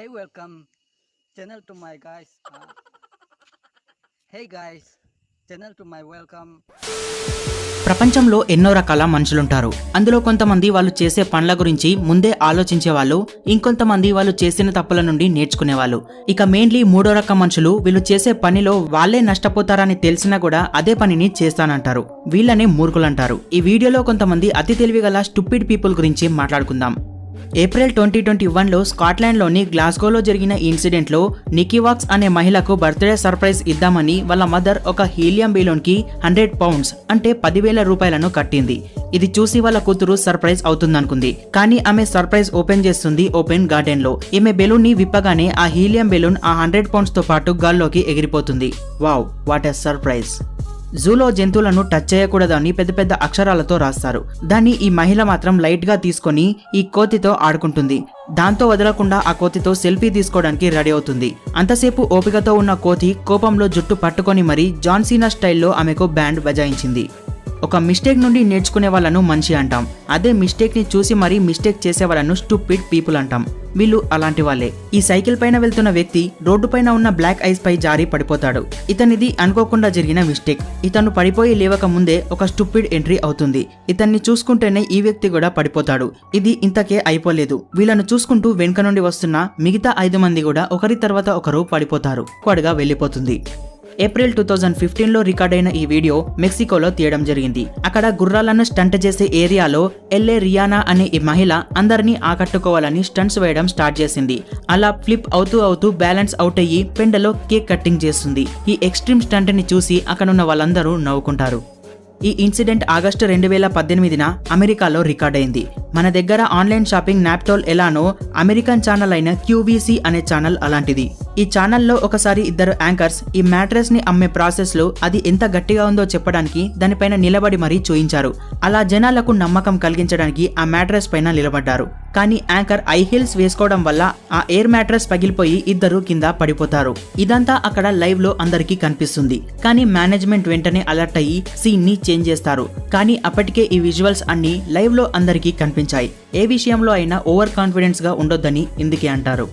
Hi, welcome channel to my guys. Hey guys, channel to my welcome. ప్రపంచంలో ఎన్నో రకాల మనుషులుంటారు. అందులో కొంతమంది వాళ్ళు చేసే పనుల గురించి ముందే ఆలోచించే వాళ్ళు, ఇంకొంతమంది వాళ్ళు చేసిన తప్పుల నుండి నేర్చుకునేవాళ్ళు. ఇక మెయిన్లీ మూడో రకం మనుషులు వీళ్ళు చేసే పనిలో వాళ్ళే నష్టపోతారని తెలిసినా కూడా అదే పనిని చేస్తానంటారు. వీళ్ళనే మూర్ఖులంటారు. ఈ వీడియోలో కొంతమంది అతి తెలివిగల స్టూపిడ్ పీపుల్ గురించి మాట్లాడుకుందాం. ఏప్రిల్ 2021లో స్కాట్లాండ్లోని గ్లాస్గోలో జరిగిన ఇన్సిడెంట్లో నికీ వాక్స్ అనే మహిళకు బర్త్డే సర్ప్రైజ్ ఇద్దామని వాళ్ళ మదర్ ఒక హీలియం బెలూన్కి 100 పౌండ్స్ అంటే 10,000 రూపాయలను కట్టింది. ఇది చూసి వాళ్ళ కూతురు సర్ప్రైజ్ అవుతుందనుకుంది. కానీ ఆమె సర్ప్రైజ్ ఓపెన్ చేస్తుంది ఓపెన్ గార్డెన్ లో. ఈమె బెలూన్ ని విప్పగానే ఆ హీలియం బెలూన్ ఆ 100 పౌండ్స్ తో పాటు గాల్లోకి ఎగిరిపోతుంది. Wow, what a surprise. జూలో జంతువులను టచ్ చేయకూడదని పెద్ద పెద్ద అక్షరాలతో రాస్తారు. దాన్ని ఈ మహిళ మాత్రం లైట్ గా తీసుకొని ఈ కోతితో ఆడుకుంటుంది. దాంతో వదలకుండా ఆ కోతితో సెల్ఫీ తీసుకోవడానికి రెడీ అవుతుంది. అంతసేపు ఓపికతో ఉన్న కోతి కోపంలో జుట్టు పట్టుకొని మరీ జాన్ సీనా స్టైల్లో ఆమెకు బ్యాండ్ బజాయించింది. ఒక మిస్టేక్ నుండి నేర్చుకునే వాళ్ళను మంచి అంటాం. అదే మిస్టేక్ ని చూసి మరీ మిస్టేక్ చేసే వాళ్ళను స్టూపిడ్ పీపుల్ అంటాం. వీళ్ళు అలాంటి వాళ్ళే. ఈ సైకిల్ పైన వెళ్తున్న వ్యక్తి రోడ్డు పైన ఉన్న బ్లాక్ ఐస్ పై జారి పడిపోతాడు. ఇతనిది అనుకోకుండా జరిగిన మిస్టేక్. ఇతను పడిపోయి లేవక ముందే ఒక స్టూపిడ్ ఎంట్రీ అవుతుంది. ఇతన్ని చూసుకుంటేనే ఈ వ్యక్తి కూడా పడిపోతాడు. ఇది ఇంతకే అయిపోలేదు. వీళ్ళను చూసుకుంటూ వెనుక నుండి వస్తున్న మిగతా 5 మంది కూడా ఒకరి తర్వాత ఒకరు పడిపోతారు. కొడగా వెళ్ళిపోతుంది. ఏప్రిల్ 2015లో రికార్డ్ అయిన ఈ వీడియో మెక్సికోలో తీయడం జరిగింది. అక్కడ గుర్రాలను స్టంట్ చేసే ఏరియాలో ఎల్ఏ రియానా అనే ఈ మహిళ అందరినీ ఆకట్టుకోవాలని స్టంట్స్ వేయడం స్టార్ట్ చేసింది. అలా ఫ్లిప్ అవుతూ బ్యాలెన్స్ అవుట్ అయ్యి పెండలో కేక్ కట్టింగ్ చేస్తుంది. ఈ ఎక్స్ట్రీమ్ స్టంట్ ని చూసి అక్కడున్న వాళ్ళందరూ నవ్వుకుంటారు. ఈ ఇన్సిడెంట్ ఆగస్టు 2018న అమెరికాలో రికార్డ్ అయింది. మన దగ్గర ఆన్లైన్ షాపింగ్ నాప్టోల్ ఎలానో అమెరికన్ ఛానల్ అయిన QVC అనే ఛానల్ అలాంటిది. ఈ ఛానల్లో ఒకసారి ఇద్దరు యాంకర్స్ ఈ మ్యాట్రెస్ ని అమ్మే ప్రాసెస్ లో అది ఎంత గట్టిగా ఉందో చెప్పడానికి దానిపైన నిలబడి మరీ చూయించారు. అలా జనాలకు నమ్మకం కలిగించడానికి ఆ మ్యాట్రెస్ పైన నిలబడ్డారు. కానీ యాంకర్ ఐ హీల్స్ వేసుకోవడం వల్ల ఆ ఎయిర్ మ్యాట్రెస్ పగిలిపోయి ఇద్దరు కింద పడిపోతారు. ఇదంతా అక్కడ లైవ్ లో అందరికీ కనిపిస్తుంది. కానీ మేనేజ్మెంట్ వెంటనే అలర్ట్ అయ్యి సీన్ ని చేంజ్ చేస్తారు. కానీ అప్పటికే ఈ విజువల్స్ అన్ని లైవ్ లో అందరికీ కనిపించాయి. ఏ విషయంలో అయినా ఓవర్ కాన్ఫిడెన్స్ గా ఉండొద్దని ఇందుకే అంటారు.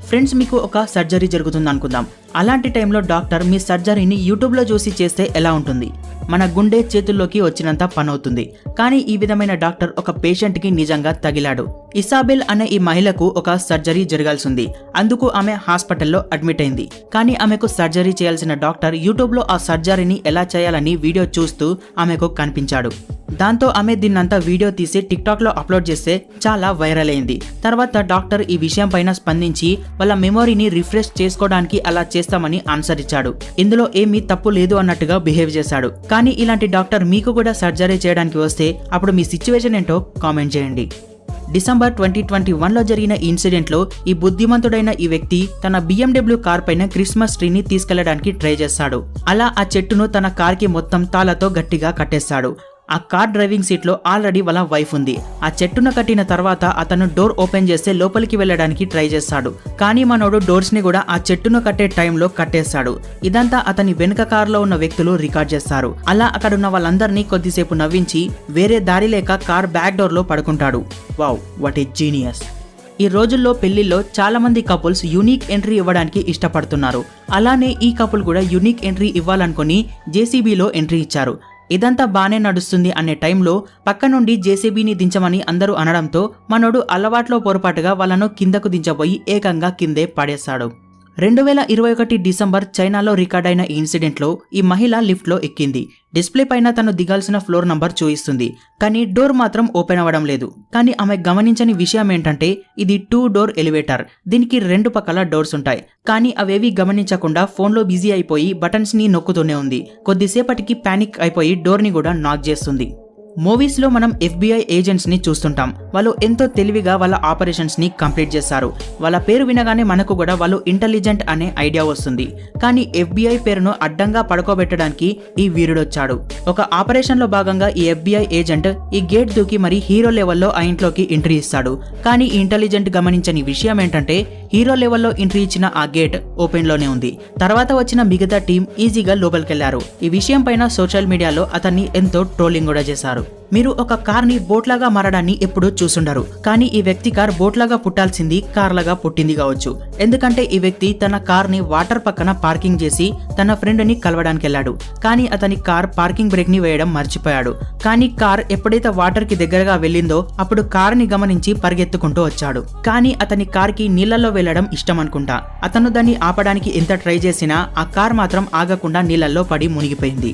ఫ్రెండ్స్, మీకు ఒక సర్జరీ జరుగుతుంది అనుకుందాం. అలాంటి టైంలో డాక్టర్ మీ సర్జరీని యూట్యూబ్లో చూసి చేస్తే ఎలా ఉంటుంది? మన గుండె చేతుల్లోకి వచ్చినంత పని అవుతుంది. కానీ ఈ విధమైన డాక్టర్ ఒక పేషెంట్కి నిజంగా తగిలాడు. ఇసాబెల్ అనే ఈ మహిళకు ఒక సర్జరీ జరగాల్సింది. అందుకు ఆమె హాస్పిటల్లో అడ్మిట్ అయింది. కానీ ఆమెకు సర్జరీ చేయాల్సిన డాక్టర్ యూట్యూబ్లో ఆ సర్జరీని ఎలా చేయాలని వీడియో చూస్తూ ఆమెకు కనిపించాడు. దాంతో ఆమె దీన్నంతా వీడియో తీసి టిక్టాక్ లో అప్లోడ్ చేస్తే చాలా వైరల్ అయింది. తర్వాత డాక్టర్ ఈ విషయం పైన స్పందించి వాళ్ళ మెమొరీని రిఫ్రెష్ చేసుకోవడానికి అలా చేస్తామని ఆన్సర్ ఇచ్చాడు. ఇందులో ఏమీ తప్పు లేదు అన్నట్టుగా బిహేవ్ చేశాడు. కానీ ఇలాంటి డాక్టర్ మీకు కూడా సర్జరీ చేయడానికి వస్తే అప్పుడు మీ సిచ్యువేషన్ ఏంటో కామెంట్ చేయండి. డిసెంబర్ 2021లో జరిగిన ఇన్సిడెంట్లో ఈ బుద్ధిమంతుడైన ఈ వ్యక్తి తన BMW కార్ పైన క్రిస్మస్ ట్రీని తీసుకెళ్లడానికి ట్రై చేస్తాడు. అలా ఆ చెట్టును తన కార్కి మొత్తం తాళతో గట్టిగా కట్టేస్తాడు. ఆ కార్ డ్రైవింగ్ సీట్ లో ఆల్రెడీ వాళ్ళ వైఫ్ ఉంది. ఆ చెట్టును కట్టిన తర్వాత అతను డోర్ ఓపెన్ చేస్తే లోపలికి వెళ్ళడానికి ట్రై చేస్తాడు. కానీ మనోడు డోర్స్ ని కూడా ఆ చెట్టును కట్టే టైంలో కట్టేస్తాడు. ఇదంతా అతని వెనుక కారులో ఉన్న వ్యక్తులు రికార్డ్ చేస్తారు. అలా అక్కడున్న వాళ్ళందరినీ కొద్దిసేపు నవ్వించి వేరే దారి లేక కార్ బ్యాక్ డోర్ లో పడుకుంటాడు. Wow, what a genius. ఈ రోజుల్లో పెళ్లిలో చాలా మంది కపుల్స్ యూనిక్ ఎంట్రీ ఇవ్వడానికి ఇష్టపడుతున్నారు. అలానే ఈ కపుల్ కూడా యూనిక్ ఎంట్రీ ఇవ్వాలనుకుని JCBలో ఎంట్రీ ఇచ్చారు. ఇదంతా బానే నడుస్తుంది అనే టైంలో పక్క నుండి JCBని దించమని అందరూ అనడంతో మనోడు అలవాట్లో పొరపాటుగా వాళ్ళను కిందకు దించబోయి ఏకంగా కిందే పడేశాడు. 2021 డిసెంబర్ చైనాలో రికార్డ్ అయిన ఈ ఇన్సిడెంట్లో ఈ మహిళ లిఫ్ట్లో ఎక్కింది. డిస్ప్లే పైన తను దిగాల్సిన ఫ్లోర్ నంబర్ చూయిస్తుంది. కానీ డోర్ మాత్రం ఓపెన్ అవ్వడం లేదు. కానీ ఆమె గమనించని విషయం ఏంటంటే ఇది 2 డోర్ ఎలివేటర్. దీనికి 2 పక్కల డోర్స్ ఉంటాయి. కానీ అవేవి గమనించకుండా ఫోన్లో బిజీ అయిపోయి బటన్స్ ని నొక్కుతూనే ఉంది. కొద్దిసేపటికి పానిక్ అయిపోయి డోర్ ని కూడా నాక్ చేస్తుంది. మూవీస్ లో మనం FBI ఏజెంట్స్ ని చూస్తుంటాం. వాళ్ళు ఎంతో తెలివిగా వాళ్ళ ఆపరేషన్స్ ని కంప్లీట్ చేస్తారు. వాళ్ళ పేరు వినగానే మనకు కూడా వాళ్ళు ఇంటెలిజెంట్ అనే ఐడియా వస్తుంది. కానీ FBI పేరును అడ్డంగా పడుకోబెట్టడానికి ఈ వీరుడొచ్చాడు. ఒక ఆపరేషన్ లో భాగంగా ఈ FBI ఏజెంట్ ఈ గేట్ దూకి మరి హీరో లెవెల్లో ఆ ఇంట్లోకి ఎంట్రీ ఇస్తాడు. కానీ ఈ ఇంటెలిజెంట్ గమనించని విషయం ఏంటంటే హీరో లెవెల్లో ఎంట్రీ ఇచ్చిన ఆ గేట్ ఓపెన్ లోనే ఉంది. తర్వాత వచ్చిన మిగతా టీం ఈజీగా లోపలికెళ్లారు. ఈ విషయం పైన సోషల్ మీడియాలో అతన్ని ఎంతో ట్రోలింగ్ కూడా చేశారు. ఉంటారు. మీరు ఒక కార్ ని బోట్ లాగా మారడాన్ని ఎప్పుడూ చూసుండరు, కానీ ఈ వ్యక్తి కార్ బోట్ లాగా పుట్టాల్సింది కార్ లాగా పుట్టింది కావచ్చు. ఎందుకంటే ఈ వ్యక్తి తన కార్ ని వాటర్ పక్కన పార్కింగ్ చేసి తన ఫ్రెండ్ ని కలవడానికి వెళ్ళాడు. కానీ అతని కార్ పార్కింగ్ బ్రేక్ ని వేయడం మర్చిపోయాడు. కానీ కార్ ఎప్పుడైతే వాటర్ కి దగ్గరగా వెళ్ళిందో అప్పుడు కార్ ని గమనించి పరిగెత్తుకుంటూ వచ్చాడు. కానీ అతని కార్ కి నీళ్లలో వెళ్లడం ఇష్టం అనుకుంటా. అతను దాన్ని ఆపడానికి ఎంత ట్రై చేసినా ఆ కార్ మాత్రం ఆగకుండా నీళ్లలో పడి మునిగిపోయింది.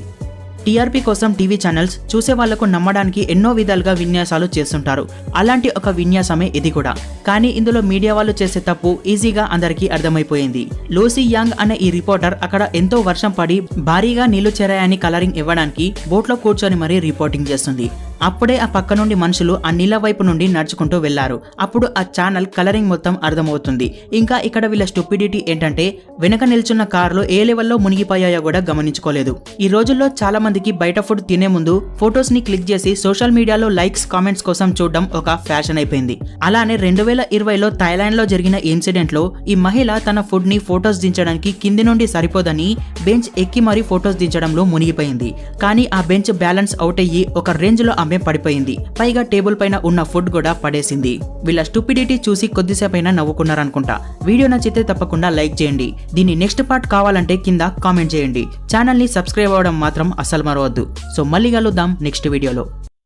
టీఆర్పీ కోసం టీవీ ఛానల్స్ చూసే వాళ్లకు నమ్మడానికి ఎన్నో విధాలుగా విన్యాసాలు చేస్తుంటారు. అలాంటి ఒక విన్యాసమే ఇది కూడా. కానీ ఇందులో మీడియా వాళ్ళు చేసే తప్పు ఈజీగా అందరికీ అర్థమైపోయింది. లూసీ యాంగ్ అనే ఈ రిపోర్టర్ అక్కడ ఎంతో వర్షం పడి భారీగా నీళ్లు చేరాయని కలరింగ్ ఇవ్వడానికి బోట్లో కూర్చొని మరీ రిపోర్టింగ్ చేస్తుంది. అప్పుడే ఆ పక్క నుండి మనుషులు ఆ నీళ్ల వైపు నుండి నడుచుకుంటూ వెళ్లారు. అప్పుడు ఆ ఛానల్ కలరింగ్ మొత్తం అర్థమవుతుంది. ఇంకా ఇక్కడ వీళ్ళ స్టూపిడిటీ ఏంటంటే వెనక నిల్చున్న కార్లు ఏ లెవెల్లో మునిగిపోయాయో కూడా గమనించుకోలేదు. ఈ రోజుల్లో చాలా మందికి బయట ఫుడ్ తినే ముందు ఫొటోస్ ని క్లిక్ చేసి సోషల్ మీడియాలో లైక్స్ కామెంట్స్ కోసం చూడడం ఒక ఫ్యాషన్ అయిపోయింది. అలానే 2020లో థాయిలాండ్ లో జరిగిన ఇన్సిడెంట్ లో ఈ మహిళ తన ఫుడ్ ని ఫొటోస్ దించడానికి కింది నుండి సరిపోదని బెంచ్ ఎక్కి మరీ ఫొటోస్ దించడంలో మునిగిపోయింది. కానీ ఆ బెంచ్ బ్యాలెన్స్ అవుట్ అయ్యి ఒక రేంజ్ లో ఆమె పడిపోయింది. పైగా టేబుల్ పైన ఉన్న ఫుడ్ కూడా పడేసింది. వీళ్ళ స్టూపిడిటీ చూసి కొద్దిసేపైనా నవ్వుకున్నారనుకుంటా. వీడియో నచ్చితే తప్పకుండా లైక్ చేయండి. దీని నెక్స్ట్ పార్ట్ కావాలంటే కింద కామెంట్ చేయండి. ఛానల్ ని సబ్స్క్రైబ్ అవ్వడం మాత్రం అస్సలు మరవద్దు. సో మళ్ళీ కలుద్దాం నెక్స్ట్ వీడియోలో.